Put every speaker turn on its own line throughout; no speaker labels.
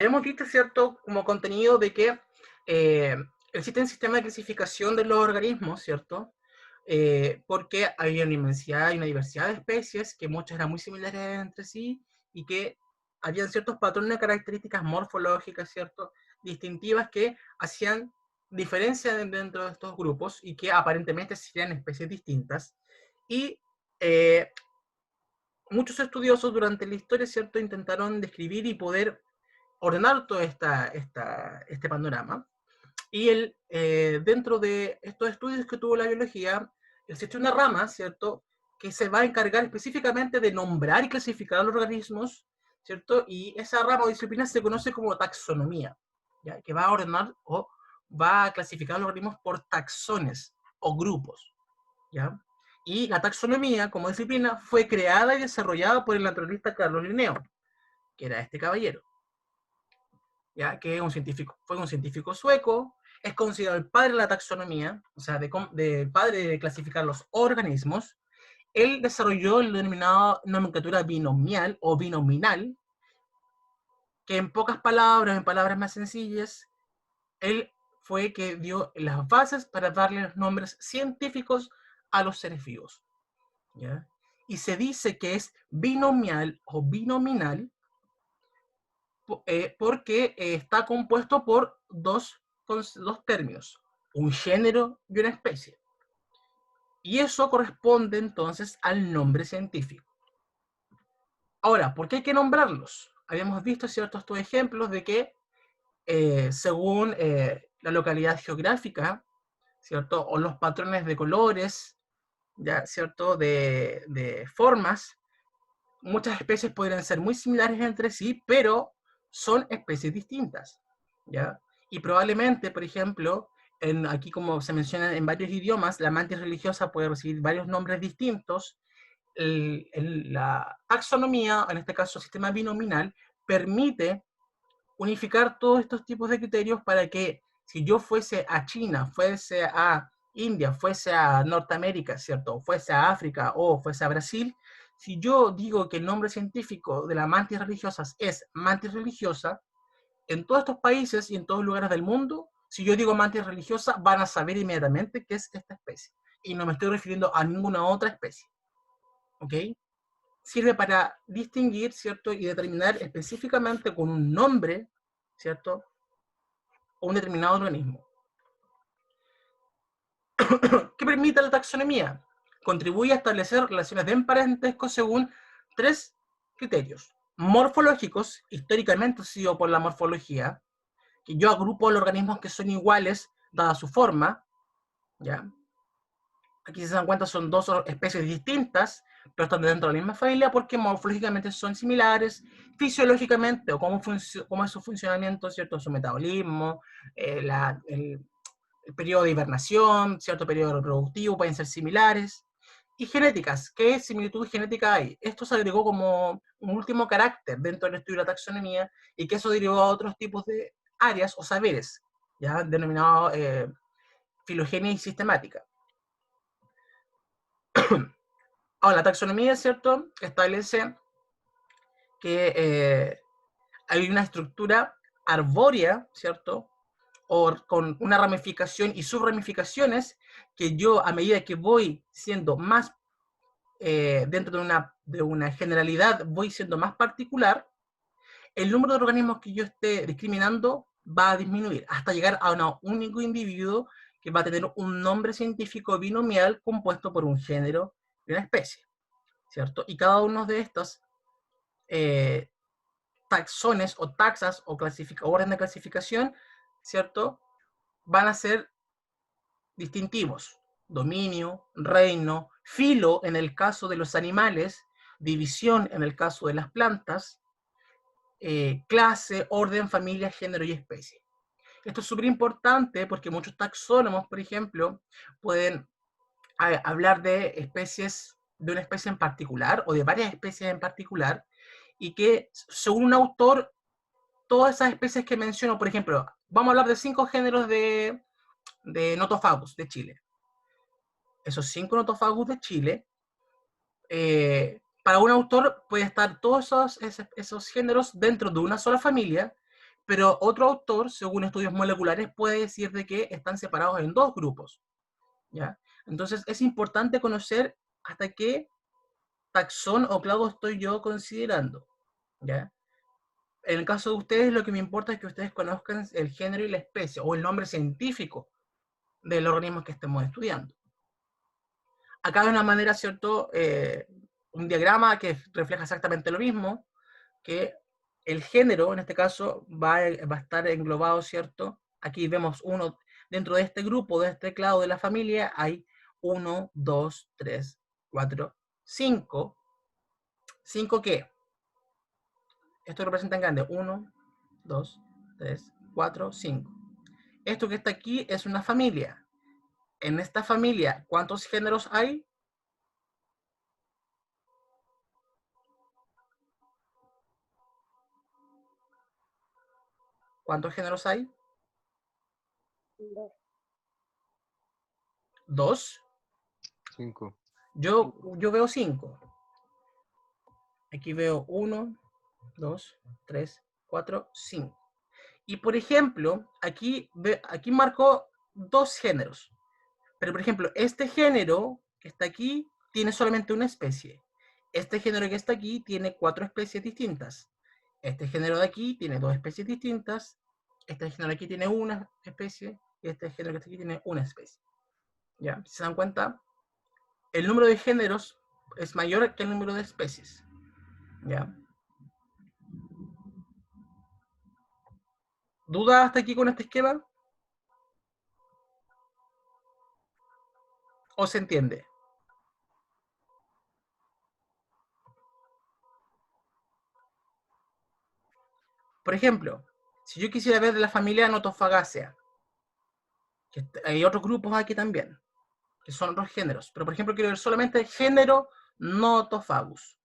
hemos visto, ¿cierto?, como contenido de que eh, existe un sistema de clasificación de los organismos, ¿cierto? Porque hay una inmensidad y una diversidad de especies, que muchas eran muy similares entre sí, y que habían ciertos patrones de características morfológicas, ¿cierto?, distintivas que hacían diferencia dentro de estos grupos y que aparentemente serían especies distintas. Y muchos estudiosos durante la historia, ¿cierto?, intentaron describir y poder ordenar todo este panorama. Y dentro de estos estudios que tuvo la biología, existe una rama, ¿cierto?, que se va a encargar específicamente de nombrar y clasificar los organismos, ¿cierto? Y esa rama o disciplina se conoce como taxonomía, ¿ya? Que va a ordenar o va a clasificar los organismos por taxones o grupos, ¿ya? Y la taxonomía como disciplina fue creada y desarrollada por el naturalista Carlos Linneo, que era este caballero, ¿ya? Que es un científico, fue un científico sueco, es considerado el padre de la taxonomía, o sea, de padre de clasificar los organismos. Él desarrolló el denominado nomenclatura binomial o binominal, que en pocas palabras, en palabras más sencillas, él fue que dio las bases para darle los nombres científicos a los seres vivos, ¿ya? Y se dice que es binomial o binominal porque está compuesto por dos términos, un género y una especie. Y eso corresponde entonces al nombre científico. Ahora, ¿por qué hay que nombrarlos? Habíamos visto ciertos ejemplos de que según la localidad geográfica, ¿cierto? O los patrones de colores, ¿ya? ¿Cierto? De formas, muchas especies podrían ser muy similares entre sí, pero son especies distintas, ¿ya? Y probablemente, por ejemplo, aquí como se menciona en varios idiomas, la mantis religiosa puede recibir varios nombres distintos. La taxonomía, en este caso el sistema binominal, permite unificar todos estos tipos de criterios para que si yo fuese a China, fuese a India, fuese a Norteamérica, ¿cierto? Fuese a África o fuese a Brasil, si yo digo que el nombre científico de la mantis religiosa es mantis religiosa, en todos estos países y en todos los lugares del mundo, si yo digo mantis religiosa, van a saber inmediatamente qué es esta especie. Y no me estoy refiriendo a ninguna otra especie. ¿Ok? Sirve para distinguir, ¿cierto? Y determinar específicamente con un nombre, ¿cierto? O un determinado organismo. ¿Qué permite la taxonomía? Contribuye a establecer relaciones de parentesco según tres criterios. Morfológicos, históricamente sido por la morfología, que yo agrupo los organismos que son iguales dada su forma, ¿ya? Aquí si se dan cuenta son dos especies distintas, pero están dentro de la misma familia porque morfológicamente son similares, fisiológicamente o cómo es su funcionamiento, ¿cierto? Su metabolismo, el periodo de hibernación, cierto periodo reproductivo pueden ser similares. Y genéticas, ¿qué similitud genética hay? Esto se agregó como un último carácter dentro del estudio de la taxonomía y que eso derivó a otros tipos de áreas o saberes, ya denominado filogenia y sistemática. Ahora, la taxonomía, ¿cierto?, establece que hay una estructura arbórea, ¿cierto?, o con una ramificación y subramificaciones que yo, a medida que voy siendo más dentro de una generalidad, voy siendo más particular, el número de organismos que yo esté discriminando va a disminuir hasta llegar a un único individuo que va a tener un nombre científico binomial compuesto por un género y una especie, ¿cierto? Y cada uno de estos eh, taxones o taxas o orden de clasificación, ¿cierto? Van a ser distintivos: dominio, reino, filo en el caso de los animales, división en el caso de las plantas, clase, orden, familia, género y especie. Esto es súper importante porque muchos taxónomos, por ejemplo, pueden hablar de especies, de una especie en particular o de varias especies en particular, y que según un autor, todas esas especies que menciono, por ejemplo, vamos a hablar de 5 géneros de Nothofagus de Chile. Esos 5 Nothofagus de Chile, para un autor puede estar todos esos géneros dentro de una sola familia, Pero otro autor, según estudios moleculares, puede decir de que están separados en dos grupos, ¿ya? Entonces es importante conocer hasta qué taxón o clado estoy yo considerando, ¿ya? En el caso de ustedes, lo que me importa es que ustedes conozcan el género y la especie, o el nombre científico del organismo que estemos estudiando. Acá hay una manera, ¿cierto? Un diagrama que refleja exactamente lo mismo, que el género, en este caso, va a estar englobado, ¿cierto? Aquí vemos uno, dentro de este grupo, de este clado de la familia, hay 1, 2, 3, 4, 5. ¿5 qué? Esto representa en grande. 1, 2, 3, 4, 5. Esto que está aquí es una familia. En esta familia, ¿cuántos géneros hay? ¿Cuántos géneros hay? 2.
5.
Yo veo 5. Aquí veo 1, 2, 3, 4, 5. Y por ejemplo, aquí marco dos géneros. Pero por ejemplo, este género que está aquí tiene solamente una especie. Este género que está aquí tiene 4 especies distintas. Este género de aquí tiene 2 especies distintas. Este género de aquí tiene una especie. Y este género que está aquí tiene una especie. ¿Ya? Si se dan cuenta, el número de géneros es mayor que el número de especies. ¿Ya? ¿Duda hasta aquí con este esquema? ¿O se entiende? Por ejemplo, si yo quisiera ver de la familia Notofagaceae, que hay otros grupos aquí también, que son otros géneros, pero por ejemplo quiero ver solamente el género Notophagus.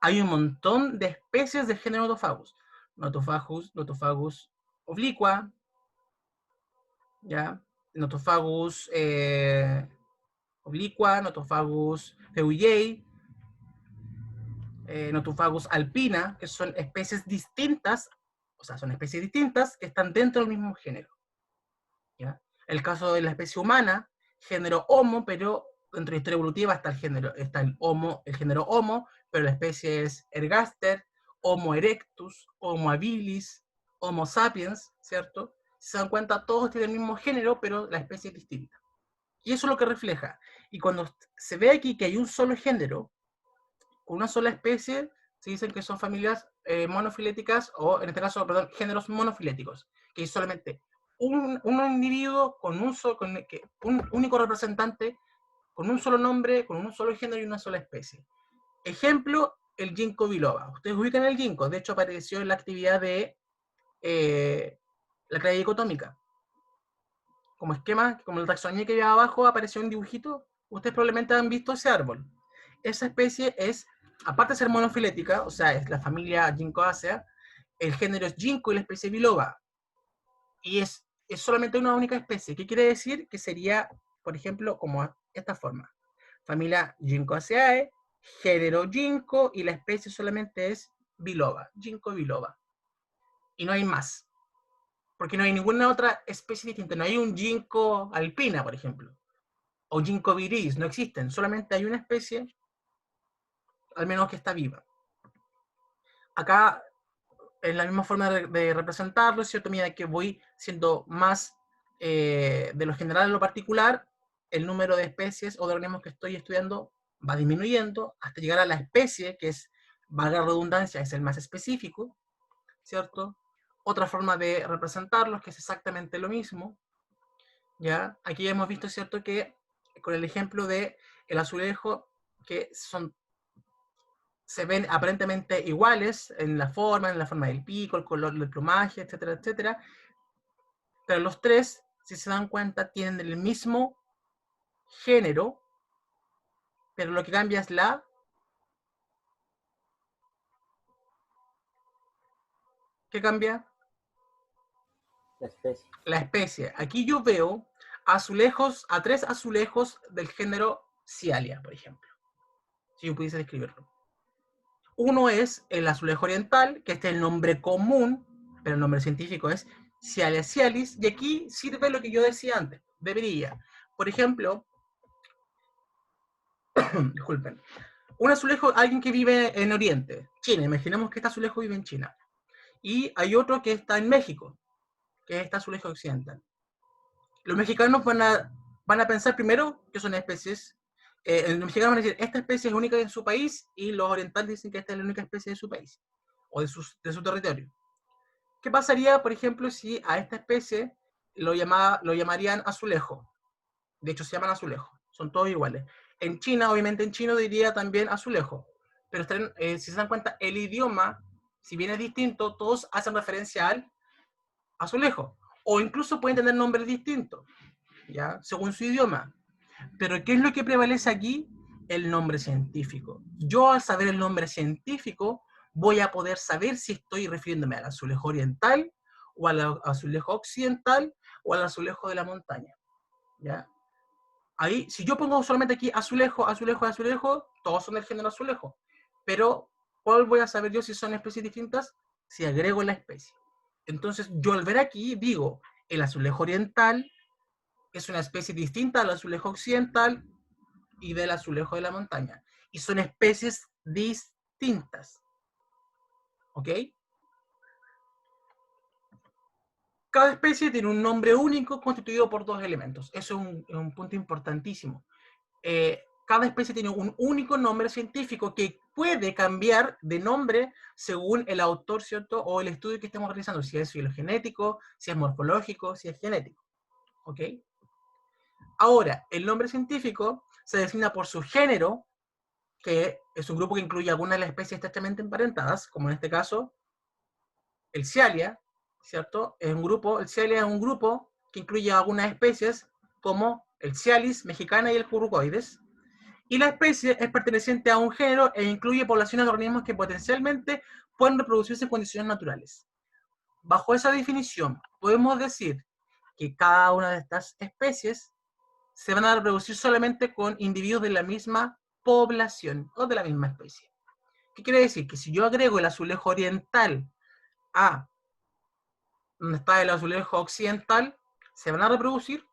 Hay un montón de especies de género Notophagus. Notophagus obliqua, ¿ya? Notophagus obliqua, Notophagus feuillei, Notophagus alpina, que son especies distintas, o sea, son especies distintas que están dentro del mismo género. ¿Ya? El caso de la especie humana, género Homo, pero dentro de la historia evolutiva está el género Homo, pero la especie es Ergaster, Homo erectus, Homo habilis, Homo sapiens, ¿cierto? Si se dan cuenta, todos tienen el mismo género, pero la especie es distinta. Y eso es lo que refleja. Y cuando se ve aquí que hay un solo género, con una sola especie, se dicen que son familias monofiléticas, o en este caso, perdón, géneros monofiléticos, que es solamente un individuo con un único representante, con un solo nombre, con un solo género y una sola especie. Ejemplo, el ginkgo biloba. Ustedes ubican el ginkgo, de hecho apareció en la actividad de la clase dicotómica. Como esquema, como la taxonomía que había abajo, apareció un dibujito. Ustedes probablemente han visto ese árbol. Esa especie es, aparte de ser monofilética, o sea, es la familia Ginkgoaceae, el género es ginkgo y la especie biloba. Y es solamente una única especie. ¿Qué quiere decir? Que sería, por ejemplo, como esta forma. Familia Ginkgoaceae, género ginkgo y la especie solamente es biloba, ginkgo biloba. Y no hay más. Porque no hay ninguna otra especie distinta. No hay un ginkgo alpina, por ejemplo. O ginkgo viridis, no existen. Solamente hay una especie, al menos que está viva. Acá es la misma forma de representarlo, ¿cierto? Mira que voy siendo más de lo general a lo particular, el número de especies o de organismos que estoy estudiando va disminuyendo hasta llegar a la especie, que es, valga la redundancia, es el más específico, ¿cierto? Otra forma de representarlos, que es exactamente lo mismo, ¿ya? Aquí ya hemos visto, ¿cierto?, que con el ejemplo de el azulejo, que se ven aparentemente iguales en la forma del pico, el color del plumaje, etcétera, etcétera, pero los tres, si se dan cuenta, tienen el mismo género, pero lo que cambia es ¿qué cambia?
La especie.
La especie. Aquí yo veo azulejos, a 3 azulejos del género Cialia, por ejemplo, si yo pudiese describirlo. Uno es el azulejo oriental, que este es el nombre común pero el nombre científico es Cialis cialis, y aquí sirve lo que yo decía antes, debería. Por ejemplo, disculpen, un azulejo, alguien que vive en Oriente, China, imaginemos que este azulejo vive en China, y hay otro que está en México, que es este azulejo occidental. Los mexicanos van a pensar primero que son especies, los mexicanos van a decir, esta especie es única en su país, y los orientales dicen que esta es la única especie de su país, o de su territorio. ¿Qué pasaría, por ejemplo, si a esta especie lo llamarían azulejo? De hecho, se llaman azulejo, son todos iguales. En China, obviamente en chino diría también azulejo, pero si se dan cuenta, el idioma, si bien es distinto, todos hacen referencia al azulejo, o incluso pueden tener nombres distintos, ¿ya? Según su idioma. Pero ¿qué es lo que prevalece aquí? El nombre científico. Yo, al saber el nombre científico, voy a poder saber si estoy refiriéndome al azulejo oriental, o al azulejo occidental, o al azulejo de la montaña, ¿ya? Ahí, si yo pongo solamente aquí azulejo, azulejo, azulejo, todos son del género azulejo. Pero, ¿cuál voy a saber yo si son especies distintas? Si agrego la especie. Entonces, yo al ver aquí, digo, el azulejo oriental es una especie distinta al azulejo occidental y del azulejo de la montaña. Y son especies distintas. ¿Ok? Cada especie tiene un nombre único constituido por dos elementos. Eso es un punto importantísimo. Cada especie tiene un único nombre científico que puede cambiar de nombre según el autor, ¿cierto? O el estudio que estemos realizando, si es filogenético, si es morfológico, si es genético. ¿Ok? Ahora, el nombre científico se designa por su género, que es un grupo que incluye algunas de las especies estrechamente emparentadas, como en este caso, el Cialia, ¿cierto? El Cialia es un grupo que incluye algunas especies, como el Cialis mexicana y el Currucoides, y la especie es perteneciente a un género e incluye poblaciones de organismos que potencialmente pueden reproducirse en condiciones naturales. Bajo esa definición, podemos decir que cada una de estas especies se van a reproducir solamente con individuos de la misma población o de la misma especie. ¿Qué quiere decir? Que si yo agrego el azulejo oriental a donde está el azulejo occidental, ¿se van a reproducir?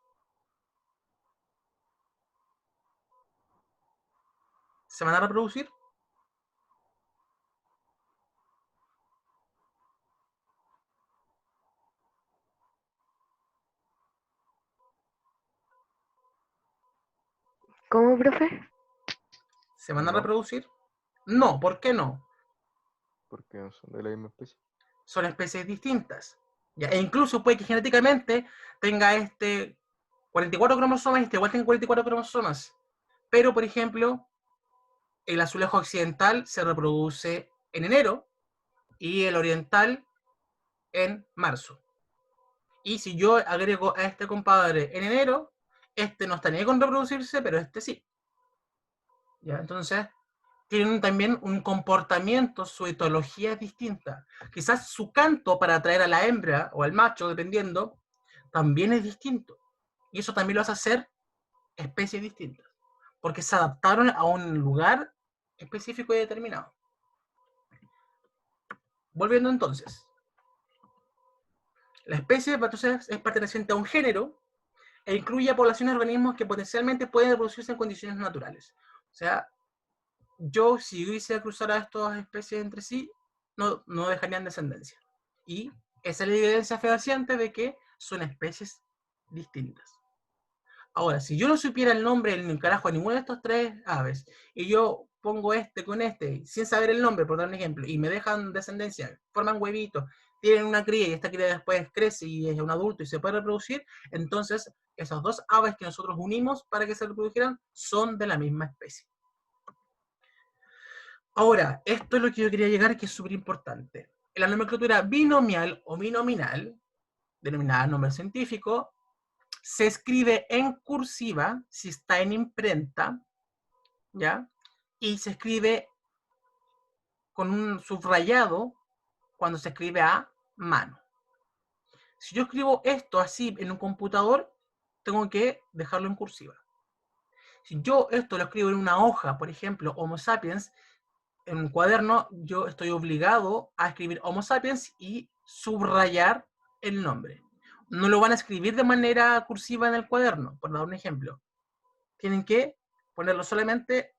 ¿Se van a reproducir?
¿Cómo, profe?
¿Se van a
No,
reproducir? No, ¿por qué no?
porque no son de la misma especie.
Son especies distintas. ¿Ya? E incluso puede que genéticamente tenga 44 cromosomas y este igual tenga 44 cromosomas. Pero, por ejemplo, el azulejo occidental se reproduce en enero y el oriental en marzo. Y si yo agrego a este compadre en enero, este no está ni con reproducirse, pero este sí. ¿Ya? Entonces, tienen también un comportamiento, su etología es distinta. Quizás su canto para atraer a la hembra o al macho, dependiendo, también es distinto. Y eso también lo hace hacer especies distintas. Porque se adaptaron a un lugar específico y determinado. Volviendo entonces. La especie entonces es perteneciente a un género e incluye a poblaciones de organismos que potencialmente pueden reproducirse en condiciones naturales. O sea, yo si yo hiciera cruzar a estas especies entre sí, no dejarían descendencia. Y esa es la evidencia fehaciente de que son especies distintas. Ahora, si yo no supiera el nombre del carajo de ninguna de estas tres aves, y yo pongo este con este, sin saber el nombre, por dar un ejemplo, y me dejan descendencia, forman huevitos, tienen una cría y esta cría después crece y es un adulto y se puede reproducir, entonces esas dos aves que nosotros unimos para que se reprodujeran son de la misma especie. Ahora, esto es lo que yo quería llegar, que es súper importante. En la nomenclatura binomial o binominal, denominada nombre científico, se escribe en cursiva si está en imprenta, ¿ya? Y se escribe con un subrayado cuando se escribe a mano. Si yo escribo esto así en un computador, tengo que dejarlo en cursiva. Si yo esto lo escribo en una hoja, por ejemplo, Homo sapiens, en un cuaderno yo estoy obligado a escribir Homo sapiens y subrayar el nombre. No lo van a escribir de manera cursiva en el cuaderno, por dar un ejemplo. Tienen que ponerlo solamente,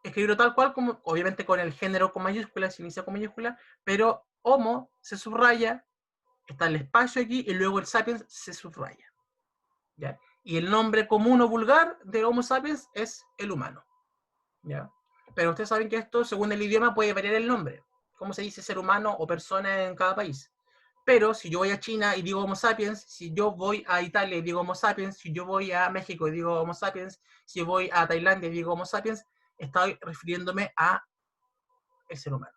escribirlo tal cual, como obviamente con el género con mayúscula, se inicia con mayúscula, pero Homo se subraya, está el espacio aquí, y luego el sapiens se subraya. ¿Ya? Y el nombre común o vulgar de Homo sapiens es el humano. ¿Ya? Pero ustedes saben que esto, según el idioma, puede variar el nombre. ¿Cómo se dice ser humano o persona en cada país? Pero si yo voy a China y digo Homo sapiens, si yo voy a Italia y digo Homo sapiens, si yo voy a México y digo Homo sapiens, si voy a Tailandia y digo Homo sapiens, estoy refiriéndome a el ser humano.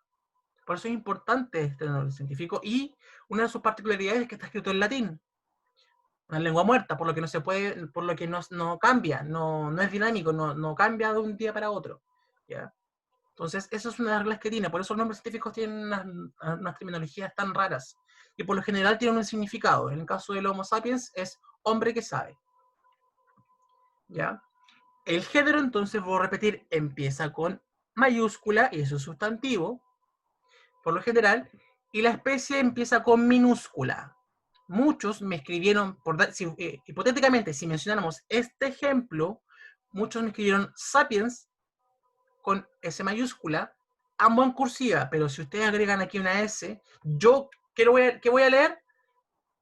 Por eso es importante este nombre científico, y una de sus particularidades es que está escrito en latín, una lengua muerta, por lo que no se puede, por lo que no cambia, no es dinámico, no cambia de un día para otro. ¿Ya? Entonces, esa es una de las reglas que tiene. Por eso los nombres científicos tienen unas terminologías tan raras. Y por lo general tienen un significado. En el caso del Homo sapiens es hombre que sabe. ¿Ya? El género, entonces, voy a repetir, empieza con mayúscula, y eso es sustantivo, por lo general, y la especie empieza con minúscula. Muchos me escribieron, hipotéticamente, si mencionáramos este ejemplo, muchos me escribieron sapiens con S mayúscula, ambos en cursiva, pero si ustedes agregan aquí una S, yo, ¿qué voy a leer?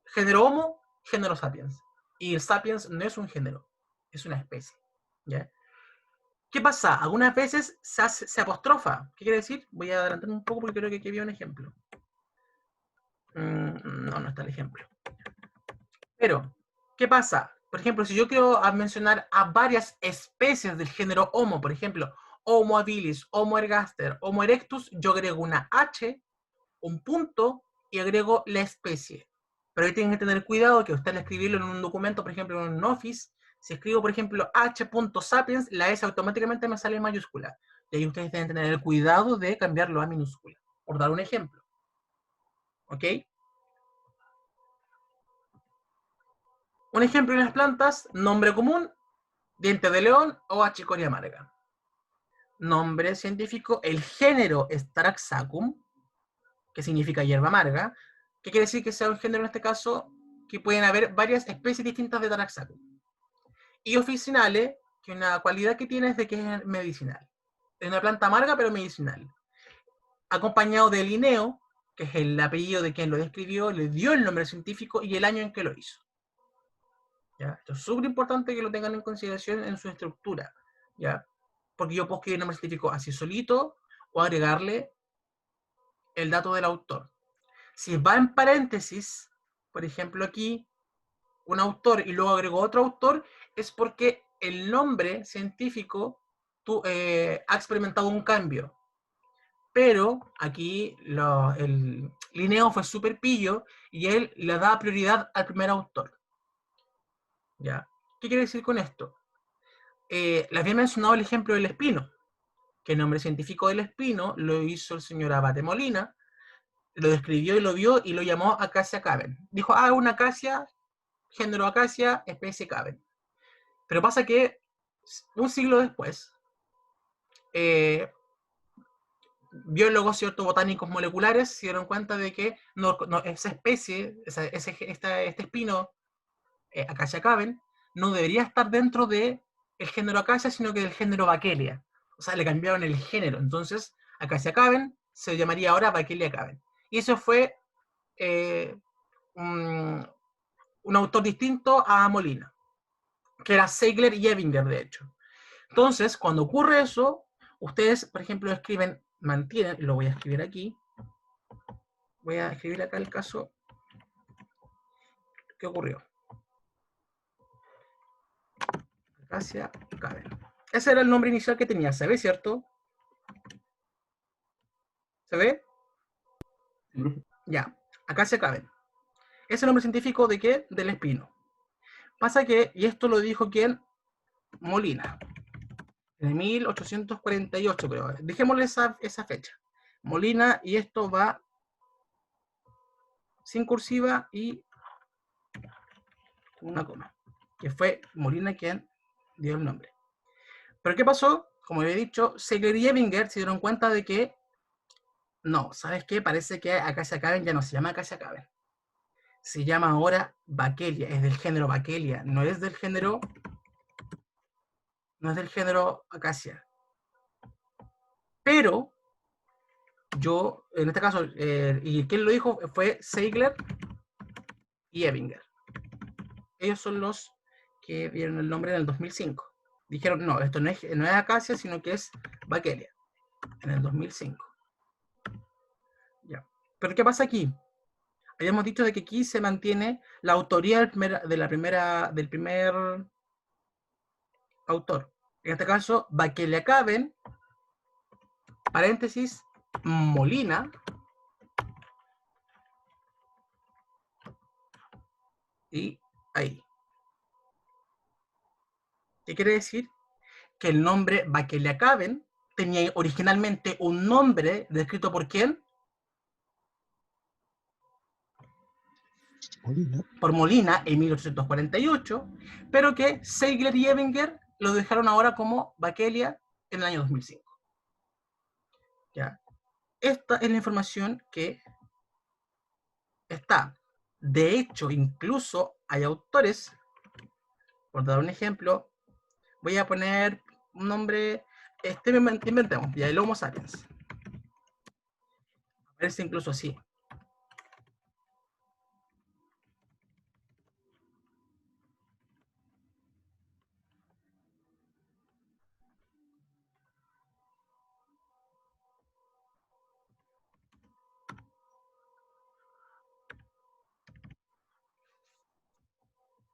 Género Homo, género Sapiens. Y el Sapiens no es un género, es una especie. ¿Ya? ¿Qué pasa? Algunas veces se apostrofa. ¿Qué quiere decir? Voy a adelantar un poco porque creo que aquí había un ejemplo. No está el ejemplo. Pero, ¿qué pasa? Por ejemplo, si yo quiero mencionar a varias especies del género Homo, por ejemplo, Homo habilis, Homo ergaster, Homo erectus, yo agrego una H, un punto, y agrego la especie. Pero ahí tienen que tener cuidado que usted al escribirlo en un documento, por ejemplo en un Office, si escribo, por ejemplo, H.sapiens, la S automáticamente me sale en mayúscula. Y ahí ustedes deben tener el cuidado de cambiarlo a minúscula, por dar un ejemplo. ¿Ok? Un ejemplo en las plantas, nombre común, diente de león o achicoria amarga. Nombre científico, el género es Taraxacum, que significa hierba amarga. ¿Qué quiere decir que sea un género en este caso? Que pueden haber varias especies distintas de Taraxacum. Y officinale, que una cualidad que tiene es de que es medicinal. Es una planta amarga pero medicinal. Acompañado de Linneo, que es el apellido de quien lo describió, le dio el nombre científico y el año en que lo hizo. ¿Ya? Esto es súper importante que lo tengan en consideración en su estructura, ¿ya? Porque yo puedo escribir el nombre científico así solito o agregarle el dato del autor. Si va en paréntesis, por ejemplo aquí, un autor y luego agrego otro autor, es porque el nombre científico ha experimentado un cambio. Pero aquí el Linneo fue súper pillo y él le da prioridad al primer autor. ¿Ya? ¿Qué quiere decir con esto? Les había mencionado el ejemplo del espino, que el nombre científico del espino lo hizo el señor Abate Molina, lo describió y lo vio y lo llamó Acacia caven. Dijo, una acacia, género acacia, especie caven. Pero pasa que un siglo después, biólogos, ¿cierto?, botánicos moleculares se dieron cuenta de que esa especie, este espino, Acacia caven, no debería estar dentro del género Acacia, sino que del género Vachellia. O sea, le cambiaron el género. Entonces, Acacia caven se llamaría ahora Vachellia caven. Y eso fue un autor distinto a Molina, que era Seigler y Ebinger, de hecho. Entonces, cuando ocurre eso, ustedes, por ejemplo, escriben, mantienen, lo voy a escribir aquí, voy a escribir acá el caso, ¿qué ocurrió? Acacia caven. Ese era el nombre inicial que tenía, ¿se ve, cierto? ¿Se ve? Ya, Acacia caven. Es el nombre científico de qué? Del espino. Pasa que, y esto lo dijo quién, Molina, de 1848 creo. Dejémosle esa fecha. Molina, y esto va sin cursiva y una coma, que fue Molina quien dio el nombre. Pero ¿qué pasó? como había dicho, Segler y Ebinger se dieron cuenta de que, no, ¿sabes qué? Parece que Acacia caben ya no se llama Acacia caben. Se llama ahora Bakelia, es del género Bakelia, no es del género Acacia. Pero yo, en este caso, y quien lo dijo fue Segler y Ebinger. Ellos son los que dieron el nombre en el 2005. Dijeron, no, esto no es Acacia, sino que es Bakelia, en el 2005. Ya. Pero ¿qué pasa aquí? Habíamos dicho de que aquí se mantiene la autoría del primer autor. En este caso, Bakelia caben, paréntesis, Molina, y ahí. ¿Qué quiere decir? Que el nombre Bakelia caben tenía originalmente un nombre descrito por ¿quién?
Molina.
Por Molina en 1848, pero que Segler y Ebinger lo dejaron ahora como Bakelia en el año 2005. ¿Ya? Esta es la información que está. De hecho, incluso hay autores, por dar un ejemplo, voy a poner un nombre, inventemos, ya el Homo sapiens. Aparece incluso así.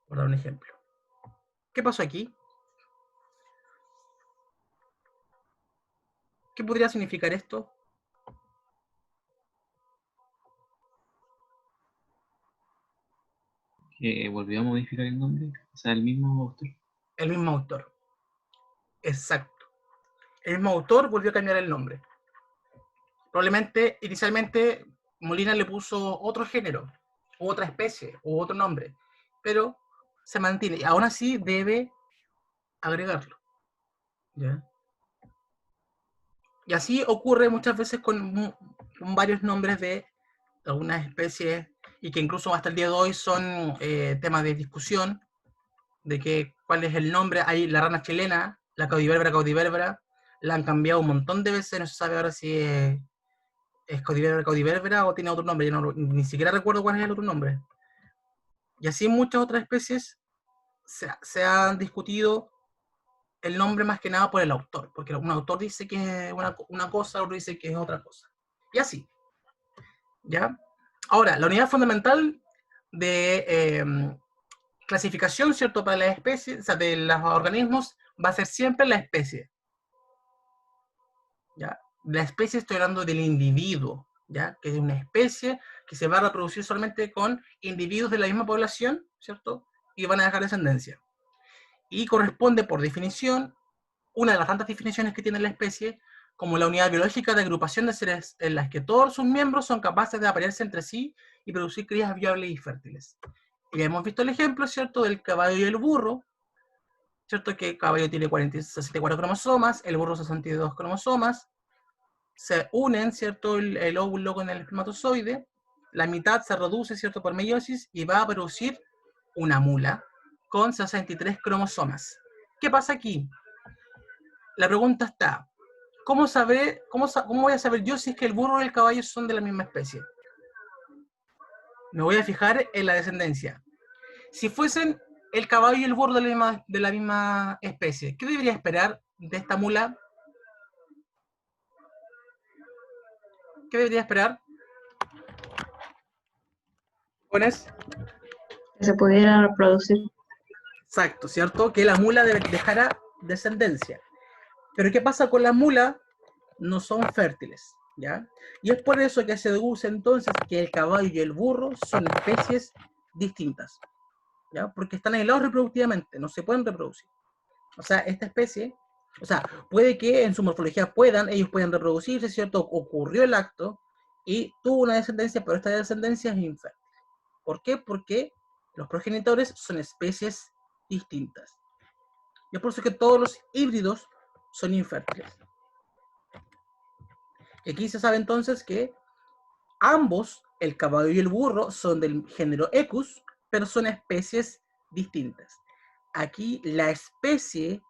Por dar un ejemplo. ¿Qué pasó aquí? ¿Qué podría significar esto?
Que volvió a modificar el nombre, o sea, el mismo autor.
El mismo autor. Exacto. El mismo autor volvió a cambiar el nombre. Probablemente, inicialmente, Molina le puso otro género, u otra especie, u otro nombre, pero se mantiene. Y aún así debe agregarlo. ¿Ya? Y así ocurre muchas veces con varios nombres de algunas especies y que incluso hasta el día de hoy son temas de discusión de que cuál es el nombre. Hay la rana chilena, la caudivérvera, la han cambiado un montón de veces, no se sabe ahora si es caudivérvera o tiene otro nombre, yo no, ni siquiera recuerdo cuál es el otro nombre. Y así muchas otras especies se han discutido el nombre más que nada por el autor, porque un autor dice que es una cosa, otro dice que es otra cosa. Y así. ¿Ya? Ahora, la unidad fundamental de clasificación, ¿cierto? Para las especies, o sea, de los organismos, va a ser siempre la especie. ¿Ya? La especie, estoy hablando del individuo, ¿ya? Que es una especie que se va a reproducir solamente con individuos de la misma población, ¿cierto? Y van a dejar descendencia. Y corresponde, por definición, una de las tantas definiciones que tiene la especie, como la unidad biológica de agrupación de seres en las que todos sus miembros son capaces de aparearse entre sí y producir crías viables y fértiles. Y ya hemos visto el ejemplo, ¿cierto?, del caballo y el burro, ¿cierto?, que el caballo tiene 64 cromosomas, el burro 62 cromosomas, se unen, ¿cierto?, el óvulo con el espermatozoide, la mitad se reduce, ¿cierto?, por meiosis y va a producir una mula con 63 cromosomas. ¿Qué pasa aquí? La pregunta está, ¿cómo voy a saber yo si es que el burro y el caballo son de la misma especie? Me voy a fijar en la descendencia. Si fuesen el caballo y el burro de la misma especie, ¿qué debería esperar de esta mula? ¿Qué debería esperar? ¿Pones?
Que se pudiera reproducir.
Exacto, ¿cierto? Que la mula dejara descendencia. Pero ¿qué pasa con las mulas? No son fértiles, ¿ya? Y es por eso que se deduce entonces que el caballo y el burro son especies distintas, ¿ya? Porque están aislados reproductivamente, no se pueden reproducir. O sea, esta especie, o sea, puede que en su morfología ellos puedan reproducirse, ¿cierto? Ocurrió el acto y tuvo una descendencia, pero esta descendencia es infértil. ¿Por qué? Porque los progenitores son especies distintas. Y es por eso que todos los híbridos son infértiles. Y aquí se sabe entonces que ambos, el caballo y el burro, son del género Equus, pero son especies distintas. Aquí la especie,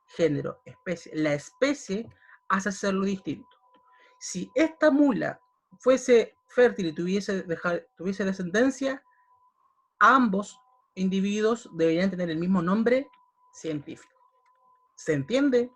género, especie, la especie hace hacerlo distinto. Si esta mula fuese fértil y tuviese descendencia, ambos individuos deberían tener el mismo nombre científico. ¿Se entiende?